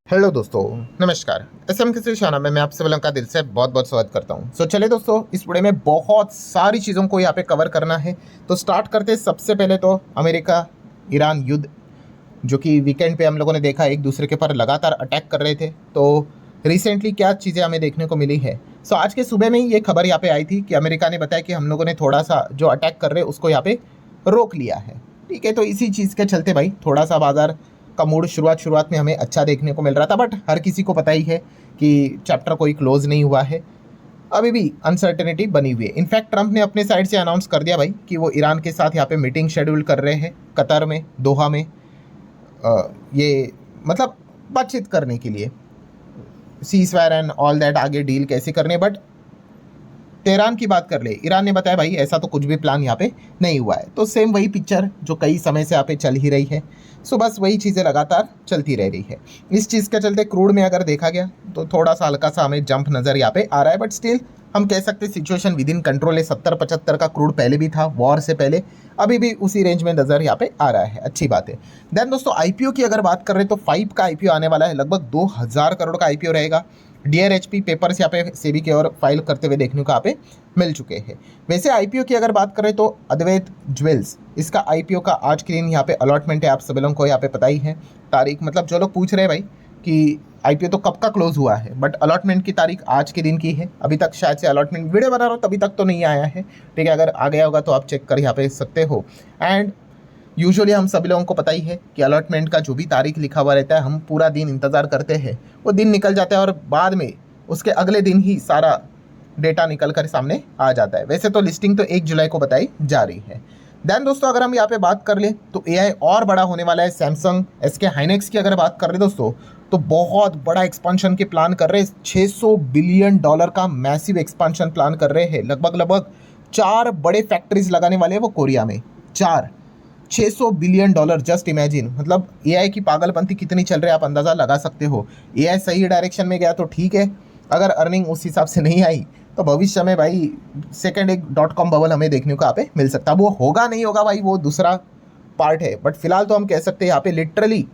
Hello दोस्तों, नमस्कार। SM किसी शाना में मैं आप सभी लोगों का दिल से बहुत बहुत स्वागत करता हूं। चलिए दोस्तों, इस वीडियो में बहुत सारी चीज़ों को यहाँ पे कवर करना है। तो स्टार्ट करते हैं सबसे पहले तो अमेरिका ईरान युद्ध, जो कि वीकेंड पे हम लोगों ने देखा एक दूसरे के ऊपर लगातार अटैक कर रहे थे। तो रिसेंटली क्या चीज़ें हमें देखने को मिली है। आज के सुबह में ही ये खबर यहाँ पे आई थी कि अमेरिका ने बताया कि हम लोगों ने थोड़ा सा जो अटैक कर रहे हैं उसको यहाँ पे रोक लिया है। ठीक है, तो इसी चीज़ के चलते भाई थोड़ा सा बाजार का मूड शुरुआत में हमें अच्छा देखने को मिल रहा था। बट हर किसी को पता ही है कि चैप्टर कोई क्लोज नहीं हुआ है, अभी भी अनसर्टेनिटी बनी हुई है। इनफैक्ट ट्रंप ने अपने साइड से अनाउंस कर दिया भाई कि वो ईरान के साथ यहाँ पे मीटिंग शेड्यूल कर रहे हैं कतर में, दोहा में। ये मतलब बातचीत करने के लिए cease fire and all that, आगे डील कैसे करने। बट तेहरान की बात कर ले, ईरान ने बताया भाई ऐसा तो कुछ भी प्लान यहाँ पे नहीं हुआ है। तो सेम वही पिक्चर जो कई समय से यहाँ पे चल ही रही है। बस वही चीज़ें लगातार चलती रह रही है। इस चीज़ के चलते क्रूड में अगर देखा गया तो थोड़ा सा हल्का सा हमें जंप नज़र यहाँ पे आ रहा है। बट स्टिल हम कह सकते हैं सिचुएशन विद इन कंट्रोल है। 70-75 का क्रूड पहले भी था वॉर से पहले, अभी भी उसी रेंज में नज़र यहाँ पे आ रहा है। अच्छी बात है। देन दोस्तों, आईपीओ की अगर बात कर रहे हैं तो 5 का आईपीओ आने वाला है। लगभग 2000 करोड़ का आईपीओ रहेगा। डीआरएचपी पेपर्स यहाँ पे सेबी की ओर फाइल करते हुए देखने को यहाँ पे मिल चुके हैं। वैसे आईपीओ की अगर बात करें तो अद्वैत ज्वेल्स, इसका आईपीओ का आज के दिन यहाँ पे अलॉटमेंट है। आप सभी लोगों को यहाँ पे पता ही है तारीख, मतलब जो लोग पूछ रहे हैं भाई कि आईपीओ तो कब का क्लोज हुआ है, बट अलॉटमेंट की तारीख आज के दिन की है। अभी तक शायद से अलॉटमेंट वीडियो बना रहा हूँ तभी तक तो नहीं आया है। ठीक है, अगर आ गया होगा तो आप चेक कर यहाँ पे सकते हो। एंड यूजुअली हम सभी लोगों को पता ही है कि अलॉटमेंट का जो भी तारीख लिखा हुआ रहता है, हम पूरा दिन इंतज़ार करते हैं, वो दिन निकल जाता है और बाद में उसके अगले दिन ही सारा डेटा निकल कर सामने आ जाता है। वैसे तो लिस्टिंग तो 1 जुलाई को बताई जा रही है। देन दोस्तों, अगर हम यहाँ पे बात कर लें तो एआई और बड़ा होने वाला है। सैमसंग एसके हाइनेक्स की अगर बात कर रहे दोस्तों तो बहुत बड़ा एक्सपांशन के प्लान कर रहे हैं। $600 बिलियन का मैसिव एक्सपांशन प्लान कर रहे हैं। लगभग 4 बड़े फैक्ट्रीज लगाने वाले हैं वो कोरिया में। 4 $600 बिलियन, जस्ट इमेजिन। मतलब एआई की पागलपंती कितनी चल रही है आप अंदाज़ा लगा सकते हो। एआई सही डायरेक्शन में गया तो ठीक है, अगर अर्निंग उस हिसाब से नहीं आई तो भविष्य में भाई सेकेंड एक .com बबल हमें देखने को यहाँ पे मिल सकता है। वो होगा नहीं होगा भाई, वो दूसरा पार्ट है। बट फिलहाल तो हम कह सकते हैं यहाँ पे लिटरली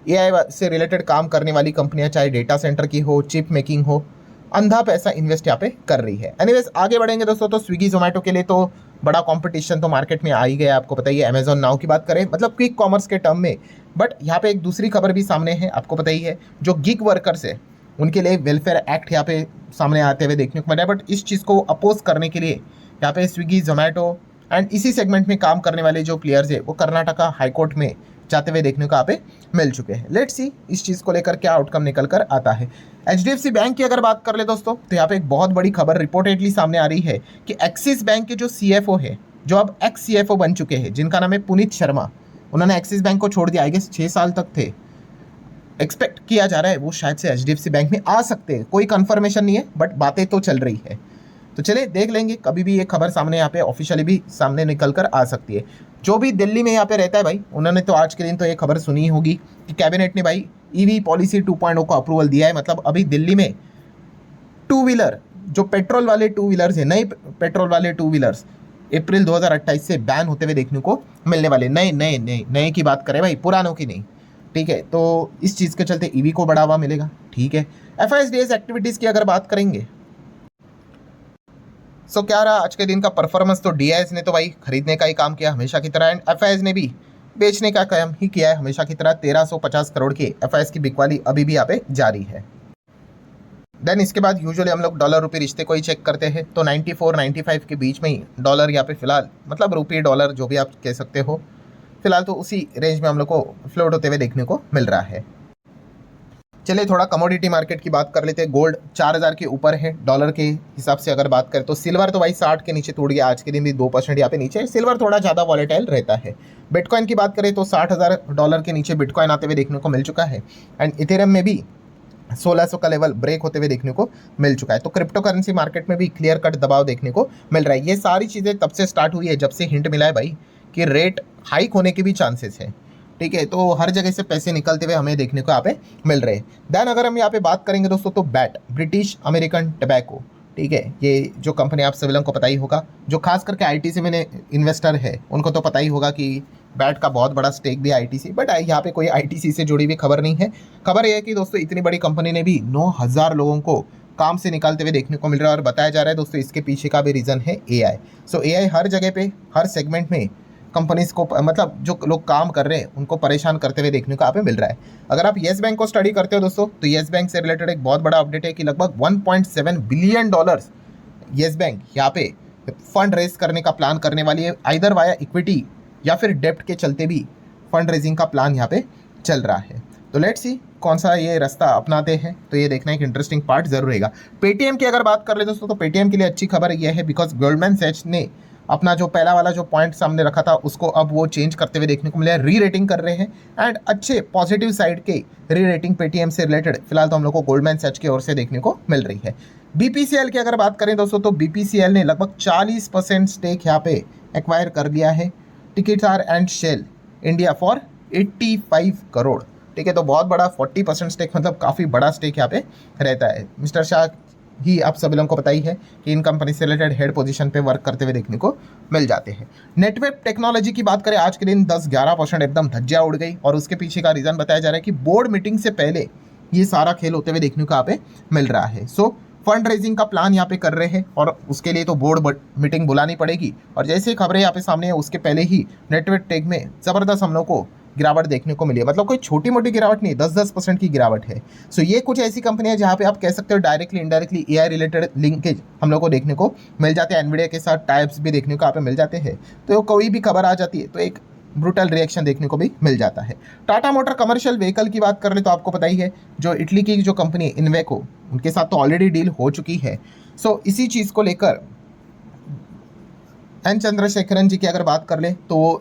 एआई से रिलेटेड काम करने वाली कंपनियां, चाहे डेटा सेंटर की हो, चिप मेकिंग हो, अंधा पैसा इन्वेस्ट यहाँ पे कर रही है। एनीवेज आगे बढ़ेंगे दोस्तों, तो स्विगी जोमेटो के लिए तो बड़ा कंपटीशन तो मार्केट में आ ही गया, आपको पता ही है। अमेजॉन नाउ की बात करें, मतलब क्विक कॉमर्स के टर्म में। बट यहाँ पे एक दूसरी खबर भी सामने है, आपको पता ही है, जो गिग वर्कर्स है उनके लिए वेलफेयर एक्ट यहाँ पे सामने आते हुए देखने को मिला है। बट इस चीज़ को अपोज करने के लिए यहाँ पे स्विगी जोमेटो एंड इसी सेगमेंट में काम करने वाले जो प्लेयर्स है वो कर्नाटका हाईकोर्ट में जाते हुए देखने को यहाँ पे मिल चुके हैं। लेट्स सी इस चीज़ को लेकर क्या आउटकम निकल कर आता है। एचडीएफसी बैंक की अगर बात कर ले दोस्तों तो यहाँ पे एक बहुत बड़ी खबर रिपोर्टेडली सामने आ रही है कि एक्सिस बैंक के जो सीएफओ है, जो अब एक्स सीएफओ बन चुके हैं, जिनका नाम है पुनीत शर्मा, उन्होंने एक्सिस बैंक को छोड़ दिया। आई गेस 6 साल तक थे। एक्सपेक्ट किया जा रहा है वो शायद से एचडीएफसी बैंक में आ सकते हैं। कोई कंफर्मेशन नहीं है बट बातें तो चल रही है। तो चलिए देख लेंगे, कभी भी ये खबर सामने यहाँ पे ऑफिशियली भी सामने निकल कर आ सकती है। जो भी दिल्ली में यहाँ पे रहता है भाई, उन्होंने तो आज के दिन तो ये खबर सुनी ही होगी कि कैबिनेट ने भाई ईवी पॉलिसी 2.0 को अप्रूवल दिया है। मतलब अभी दिल्ली में टू व्हीलर, जो पेट्रोल वाले टू व्हीलर्स है, नए पेट्रोल वाले टू व्हीलर्स अप्रैल 2028 से बैन होते हुए देखने को मिलने वाले। नए नए नए नए की बात करें भाई, पुरानों की नहीं। ठीक है, तो इस चीज़ के चलते ईवी को बढ़ावा मिलेगा। ठीक है, एफआईएसडीएस एक्टिविटीज़ की अगर बात करेंगे, क्या रहा आज के दिन का परफॉर्मेंस। तो डीआईएस ने तो भाई खरीदने का ही काम किया हमेशा की तरह, एंड एफआईएस ने भी बेचने का काम ही किया है हमेशा की तरह। 1350 करोड़ की एफआईएस की बिकवाली अभी भी यहाँ पे जारी है। देन इसके बाद यूजुअली हम लोग डॉलर रुपये रिश्ते को ही चेक करते हैं, तो 94-95 के बीच में ही डॉलर यहाँ पे फिलहाल, मतलब रुपये डॉलर जो भी आप कह सकते हो, फिलहाल तो उसी रेंज में हम लोग को फ्लोट होते हुए देखने को मिल रहा है। चलिए थोड़ा कमोडिटी मार्केट की बात कर लेते हैं। गोल्ड 4000 के ऊपर है डॉलर के हिसाब से अगर बात करें तो। सिल्वर तो भाई 60 के नीचे टूट गया, आज के दिन भी 2% यहाँ पे नीचे है। सिल्वर थोड़ा ज़्यादा वॉलेटाइल रहता है। बिटकॉइन की बात करें तो $60,000 के नीचे बिटकॉइन आते हुए देखने को मिल चुका है। एंड इथेरियम में भी 1600 का लेवल ब्रेक होते हुए देखने को मिल चुका है। तो क्रिप्टो करेंसी मार्केट में भी क्लियर कट दबाव देखने को मिल रहा है। ये सारी चीज़ें तब से स्टार्ट हुई है जब से हिंट मिला है भाई कि रेट हाइक होने के भी चांसेस है। ठीक है, तो हर जगह से पैसे निकलते हुए हमें देखने को यहाँ पे मिल रहे हैं। देन अगर हम यहाँ पे बात करेंगे दोस्तों तो बैट, ब्रिटिश अमेरिकन टबैको, ठीक है, ये जो कंपनी आप सभी लोगों को पता ही होगा, जो खास करके आईटीसी में इन्वेस्टर है उनको तो पता ही होगा कि बैट का बहुत बड़ा स्टेक भी आईटीसी, बट यहाँ पे कोई आईटीसी से जुड़ी हुई खबर नहीं है। खबर यह है कि दोस्तों इतनी बड़ी कंपनी ने भी 9,000 लोगों को काम से निकालते हुए देखने को मिल रहा है और बताया जा रहा है दोस्तों इसके पीछे का भी रीज़न है एआई। सो एआई हर जगह पे हर सेगमेंट में कंपनीज को मतलब जो लोग काम कर रहे हैं उनको परेशान करते हुए देखने को यहाँ पे मिल रहा है। अगर आप येस बैंक को स्टडी करते हो दोस्तों तो येस बैंक से रिलेटेड एक बहुत बड़ा अपडेट है कि लगभग $1.7 बिलियन येस बैंक यहाँ पे फंड रेज करने का प्लान करने वाली है, आइदर वाया इक्विटी या फिर डेप्ट के चलते भी फंड रेजिंग का प्लान यहाँ पे चल रहा है। तो लेट्स सी कौन सा ये रास्ता अपनाते हैं, तो ये देखना एक इंटरेस्टिंग पार्ट जरूर रहेगा। पेटीएम की अगर बात कर ले दोस्तों तो पेटीएम के लिए अच्छी खबर ये है बिकॉज गोल्डमैन सैच्स ने अपना जो पहला वाला जो पॉइंट सामने रखा था उसको अब वो चेंज करते हुए देखने को मिला है, री रेटिंग कर रहे हैं एंड अच्छे पॉजिटिव साइड के री रेटिंग पेटीएम से रिलेटेड फिलहाल तो हम लोग को गोल्डमैन सैच्स की ओर से देखने को मिल रही है। बीपीसीएल की अगर बात करें दोस्तों तो बीपीसीएल ने लगभग 40% स्टेक यहाँ पे एक्वायर कर लिया है Ticketstar and Shell India for 85 crore. ठीक है, तो बहुत बड़ा 40% स्टेक मतलब काफ़ी बड़ा स्टेक यहाँ पे रहता है। मिस्टर शाह ही आप सभी लोगों को पता ही है कि इन कंपनी से रिलेटेड हेड पोजीशन पे वर्क करते हुए देखने को मिल जाते हैं। नेटवेब टेक्नोलॉजी की बात करें आज के दिन 10-11% एकदम धज्जियां उड़ गई और उसके पीछे का रीज़न बताया जा रहा है कि बोर्ड मीटिंग से पहले ये सारा खेल होते हुए देखने को यहाँ पे मिल रहा है। सो फंड रेजिंग का प्लान यहाँ पे कर रहे हैं और उसके लिए तो बोर्ड मीटिंग बुलानी पड़ेगी और जैसे ही खबरें यहाँ पे सामने है उसके पहले ही नेटवेब टेक में ज़बरदस्त हम लोग को गिरावट देखने को मिली है। मतलब कोई छोटी मोटी गिरावट नहीं, 10% की गिरावट है। सो ये कुछ ऐसी कंपनियां जहां पे आप कह सकते हो directly indirectly AI related linkage हम लोग को देखने को मिल जाते हैं, एनवीडिया के साथ टाइप्स भी देखने को यहाँ पे मिल जाते हैं। तो कोई भी खबर आ जाती है तो एक ब्रूटल रिएक्शन देखने को भी मिल जाता है। टाटा मोटर कमर्शियल व्हीकल की बात कर ले तो आपको पता ही है जो इटली की जो कंपनी इन्वेको उनके साथ तो ऑलरेडी डील हो चुकी है। सो इसी चीज़ को लेकर एन चंद्रशेखरन जी की अगर बात कर ले तो वो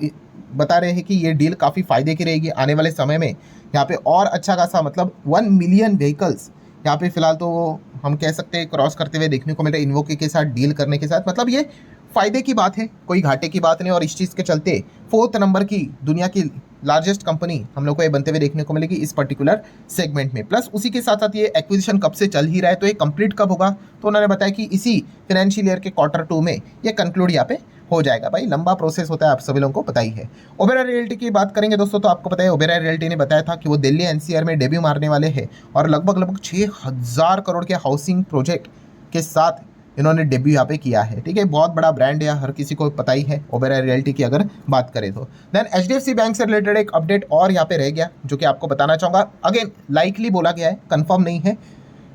बता रहे हैं कि ये डील काफ़ी फ़ायदे की रहेगी आने वाले समय में। यहाँ पे और अच्छा खासा मतलब 1 मिलियन व्हीकल्स यहाँ पे फिलहाल तो हम कह सकते हैं क्रॉस करते हुए देखने को मिल रहा है इन्वोके के साथ डील करने के साथ। मतलब ये फ़ायदे की बात है, कोई घाटे की बात नहीं और इस चीज़ के चलते 4th नंबर की दुनिया की लार्जेस्ट कंपनी हम लोग को ये बनते हुए देखने को मिलेगी इस पर्टिकुलर सेगमेंट में। प्लस उसी के साथ साथ ये एक्विजिशन कब से चल ही रहा है तो ये कंप्लीट कब होगा, तो उन्होंने बताया कि इसी फाइनेंशियल ईयर के Q2 में ये कंक्लूड यहाँ पे हो जाएगा। भाई लंबा प्रोसेस होता है, आप सभी लोगों को पता ही है। ओबेरॉय रियल्टी की बात करेंगे दोस्तों तो आपको पता है ओबेरॉय रियल्टी ने बताया था कि वो दिल्ली एनसीआर में डेब्यू मारने वाले हैं और लगभग 6,000 करोड़ के हाउसिंग प्रोजेक्ट के साथ इन्होंने डेब्यू यहाँ पे किया है। ठीक है, बहुत बड़ा ब्रांड है, हर किसी को पता ही है ओबेरॉय रियल्टी की अगर बात करें तो। देन एचडीएफसी बैंक से रिलेटेड एक अपडेट और यहाँ पे रह गया जो कि आपको बताना चाहूँगा। अगेन लाइकली बोला गया है, कंफर्म नहीं है,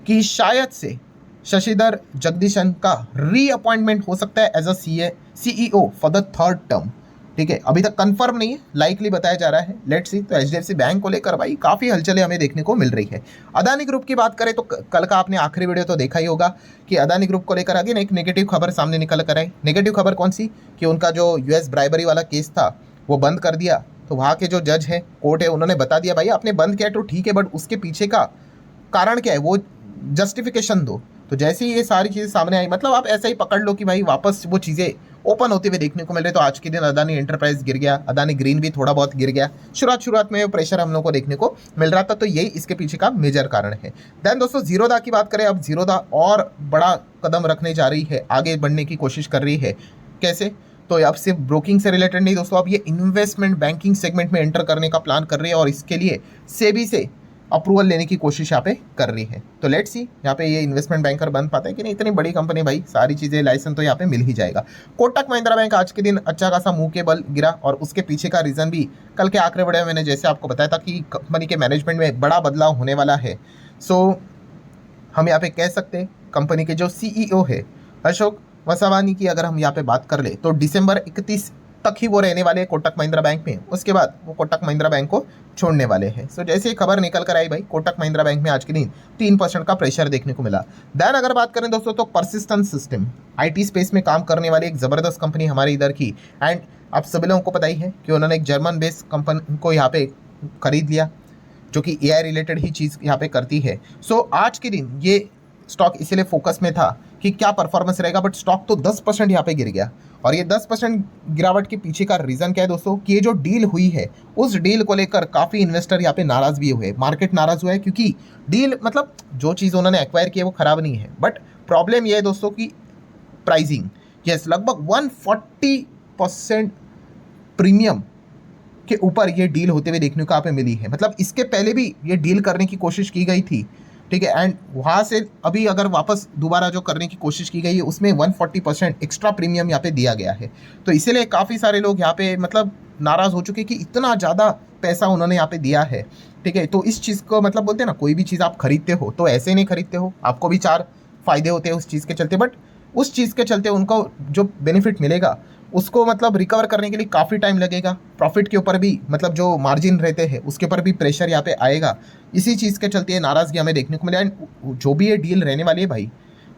कि शायद से शशिधर जगदीशन का रीअपॉइंटमेंट हो सकता है as a CEO for the 3rd term. ठीक है, अभी तक कंफर्म नहीं है, लाइकली बताया जा रहा है। Let's see. तो एचडीएफसी बैंक को लेकर भाई काफ़ी हलचलें हमें देखने को मिल रही है। अदानी ग्रुप की बात करें तो कल का आपने आखिरी वीडियो तो देखा ही होगा कि अदानी ग्रुप को लेकर अगेन एक नेगेटिव खबर सामने निकल कर आई। नेगेटिव खबर कौन सी, कि उनका जो यूएस ब्राइबरी वाला केस था वो बंद कर दिया। तो वहाँ के जो जज है, कोर्ट है, उन्होंने बता दिया भाई आपने बंद किया तो ठीक है, बट उसके पीछे का कारण क्या है वो जस्टिफिकेशन दो। तो जैसे ही ये सारी चीज़ें सामने आई, मतलब आप ऐसा ही पकड़ लो कि भाई वापस वो चीज़ें ओपन होते हुए देखने को मिल रहे। तो आज के दिन अदानी एंटरप्राइज गिर गया, अदानी ग्रीन भी थोड़ा बहुत गिर गया। शुरुआत में प्रेशर हम लोग को देखने को मिल रहा था, तो यही इसके पीछे का मेजर कारण है। देन दोस्तों जीरोधा की बात करें, अब जीरोधा और बड़ा कदम रखने जा रही है, आगे बढ़ने की कोशिश कर रही है। कैसे, तो अब सिर्फ ब्रोकिंग से रिलेटेड नहीं दोस्तों, अब ये इन्वेस्टमेंट बैंकिंग सेगमेंट में एंटर करने का प्लान कर रही है और इसके लिए सेबी से अप्रूवल लेने की कोशिश यहाँ पे कर रही है। तो लेट्स सी यहाँ पे ये इन्वेस्टमेंट बैंकर बन पाता है कि नहीं। इतनी बड़ी कंपनी भाई, सारी चीज़ें लाइसेंस तो यहाँ पे मिल ही जाएगा। कोटक महिंद्रा बैंक आज के दिन अच्छा खासा मुंह के बल गिरा और उसके पीछे का रीज़न भी कल के आंकड़े बढ़े। मैंने जैसे आपको बताया था कि कंपनी के मैनेजमेंट में बड़ा बदलाव होने वाला है। सो हम यहाँ पे कह सकते हैं कंपनी के जो सीईओ है अशोक वसावानी की अगर हम यहाँ पे बात कर ले तो दिसंबर 31 तक ही वो रहने वाले हैं कोटक महिंद्रा बैंक में, उसके बाद वो कोटक महिंद्रा बैंक को छोड़ने वाले हैं। सो जैसे ही खबर निकल कर आई भाई, कोटक महिंद्रा बैंक में आज के दिन 3% का प्रेशर देखने को मिला। देन अगर बात करें दोस्तों तो परसिस्टेंस सिस्टम आईटी स्पेस में काम करने वाली एक ज़बरदस्त कंपनी हमारे इधर की, एंड आप सभी लोगों को पता ही है कि उन्होंने एक जर्मन बेस्ड कंपनी को यहाँ पे खरीद लिया जो कि एआई रिलेटेड ही चीज़ यहाँ पे करती है। सो आज के दिन ये स्टॉक इसीलिए फोकस में था कि क्या परफॉर्मेंस रहेगा, बट स्टॉक तो 10% यहाँ पे गिर गया। और ये 10% गिरावट के पीछे का रीज़न क्या है दोस्तों, कि ये जो डील हुई है उस डील को लेकर काफ़ी इन्वेस्टर यहाँ पे नाराज़ भी हुए, मार्केट नाराज़ हुआ है, क्योंकि डील मतलब जो चीज़ उन्होंने एक्वायर की है वो ख़राब नहीं है, बट प्रॉब्लम ये है दोस्तों कि प्राइसिंग, यस, लगभग 140% प्रीमियम के ऊपर ये डील होते हुए देखने को यहाँ पे मिली है। मतलब इसके पहले भी ये डील करने की कोशिश की गई थी, ठीक है, एंड वहाँ से अभी अगर वापस दोबारा जो करने की कोशिश की गई है उसमें 140% एक्स्ट्रा प्रीमियम यहाँ पे दिया गया है। तो इसीलिए काफ़ी सारे लोग यहाँ पे मतलब नाराज़ हो चुके कि इतना ज़्यादा पैसा उन्होंने यहाँ पे दिया है, ठीक है। तो इस चीज़ को मतलब बोलते हैं ना, कोई भी चीज़ आप खरीदते हो तो ऐसे नहीं खरीदते हो, आपको भी 4 फायदे होते हैं उस चीज़ के चलते, बट उस चीज़ के चलते उनको जो बेनिफिट मिलेगा उसको मतलब रिकवर करने के लिए काफ़ी टाइम लगेगा। प्रॉफिट के ऊपर भी मतलब जो मार्जिन रहते हैं उसके ऊपर भी प्रेशर यहाँ पे आएगा। इसी चीज़ के चलते नाराज़गी हमें देखने को मिला। एंड जो भी ये डील रहने वाली है भाई,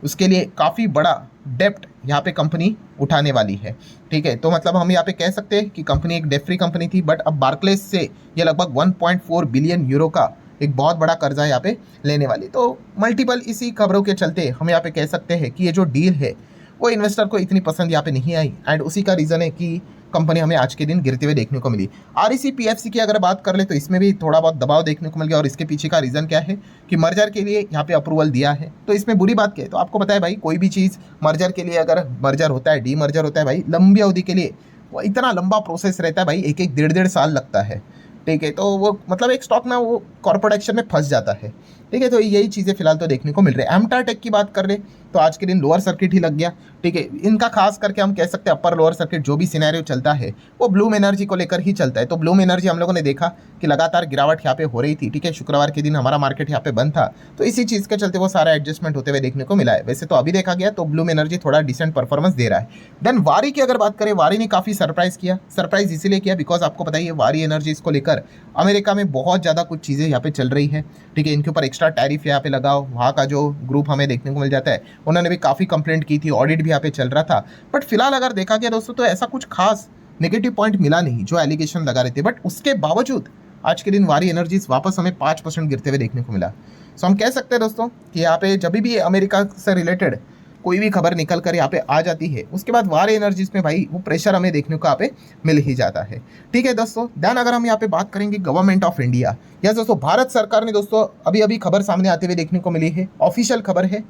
उसके लिए काफ़ी बड़ा डेप्ट यहाँ पे कंपनी उठाने वाली है, ठीक है। तो मतलब हम यहाँ पे कह सकते हैं कि कंपनी एक डेप्ट फ्री कंपनी थी, बट अब बार्कलेस से ये लगभग 1.4 बिलियन यूरो का एक बहुत बड़ा कर्जा यहाँ पे लेने वाली। तो मल्टीपल इसी खबरों के चलते हम यहाँ पे कह सकते हैं कि ये जो डील है वो इन्वेस्टर को इतनी पसंद यहाँ पे नहीं आई, एंड उसी का रीज़न है कि कंपनी हमें आज के दिन गिरते हुए देखने को मिली। आरईसी पीएफसी की अगर बात कर ले तो इसमें भी थोड़ा बहुत दबाव देखने को मिल गया, और इसके पीछे का रीज़न क्या है कि मर्जर के लिए यहाँ पे अप्रूवल दिया है। तो इसमें बुरी बात क्या है, तो आपको पता है भाई, कोई भी चीज़ मर्जर के लिए अगर मर्जर होता है, डी मर्जर होता है भाई, लंबी अवधि के लिए वो इतना लंबा प्रोसेस रहता है भाई, एक एक डेढ़ साल लगता है, ठीक है। तो वो मतलब एक स्टॉक में वो कॉर्पोरेट एक्शन में फंस जाता है, ठीक है। तो यही चीज़ें फिलहाल तो देखने को मिल रही है। एमटा टेक की बात कर ले तो आज के दिन लोअर सर्किट ही लग गया, ठीक है। इनका खास करके हम कह सकते हैं अपर लोअर सर्किट जो भी सिनेरियो चलता है वो ब्लूम एनर्जी को लेकर ही चलता है। तो ब्लूम एनर्जी हम लोगों ने देखा कि लगातार गिरावट यहाँ पे हो रही थी, ठीक है। शुक्रवार के दिन हमारा मार्केट यहाँ पे बंद था, तो इसी चीज़ के चलते वो सारा एडजस्टमेंट होते हुए देखने को मिला है। वैसे तो अभी देखा गया तो ब्लूम एनर्जी थोड़ा डिसेंट परफॉर्मेंस दे रहा है। देन वारी की अगर बात करें, वारी ने काफ़ी सरप्राइज किया। सरप्राइज इसीलिए किया बिकॉज आपको बताइए वारी एनर्जीज को लेकर अमेरिका में बहुत ज़्यादा कुछ चीज़ें यहाँ पे चल रही है, ठीक है। इनके ऊपर एक्स्ट्रा टैरिफ यहाँ पे लगाओ, वहाँ का जो ग्रुप हमें देखने को मिल जाता है उन्होंने भी काफ़ी कंप्लेंट की थी, ऑडिट भी यहाँ पे चल रहा था। बट फिलहाल अगर देखा गया दोस्तों तो ऐसा कुछ खास नेगेटिव पॉइंट मिला नहीं जो एलिगेशन लगा रहे थे, बट उसके बावजूद आज के दिन वारी एनर्जीज वापस हमें 5% गिरते हुए देखने को मिला। सो हम कह सकते हैं दोस्तों कि यहाँ पे जब भी अमेरिका से रिलेटेड कोई भी खबर निकल कर यहाँ पे आ जाती है उसके बाद वारी एनर्जीज में भाई वो प्रेशर हमें देखने को यहाँ पे मिल ही जाता है, ठीक है दोस्तों। देन अगर हम यहाँ पे बात करेंगे गवर्नमेंट ऑफ इंडिया, यस दोस्तों, भारत सरकार ने दोस्तों अभी अभी खबर सामने आते हुए देखने को मिली है, ऑफिशियल खबर है,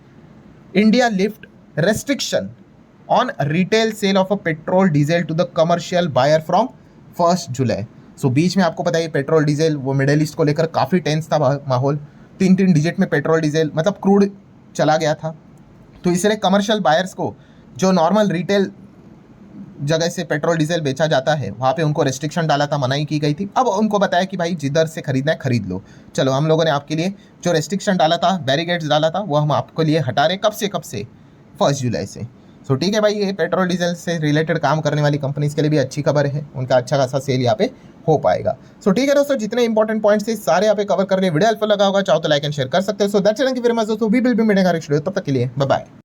India lift restriction on retail sale of a petrol diesel to the commercial buyer from 1 July. So बीच में आपको पता है पेट्रोल डीजल वो मिडिल ईस्ट को लेकर काफ़ी टेंस था माहौल, 3 डिजिट में पेट्रोल डीजल मतलब क्रूड चला गया था। तो इसलिए कमर्शियल बायर्स को जो नॉर्मल रिटेल जगह से पेट्रोल डीजल बेचा जाता है वहाँ पे उनको रेस्ट्रिक्शन डाला था, मनाही की गई थी। अब उनको बताया कि भाई जिधर से खरीदना है खरीद लो। चलो हम लोगों ने आपके लिए जो रेस्ट्रिक्शन डाला था, बैरिकेड्स डाला था, वो हम आपके लिए हटा रहे। कब से 1 जुलाई से। सो ठीक है भाई, ये पेट्रोल डीजल से रिलेटेड काम करने वाली कंपनीज के लिए भी अच्छी खबर है, उनका अच्छा खासा सेल यहाँ पे हो पाएगा। सो ठीक है दोस्तों, जितने इंपॉर्टेंट पॉइंट्स थे सारे यहाँ पे कवर कर लिए। वीडियो हेल्पफुल लगा होगा, चाहो तो लाइक एंड शेयर कर सकते हो। So that's it, thank you very much दोस्तों, we will be meeting next video, तब तक के लिए बाय बाय।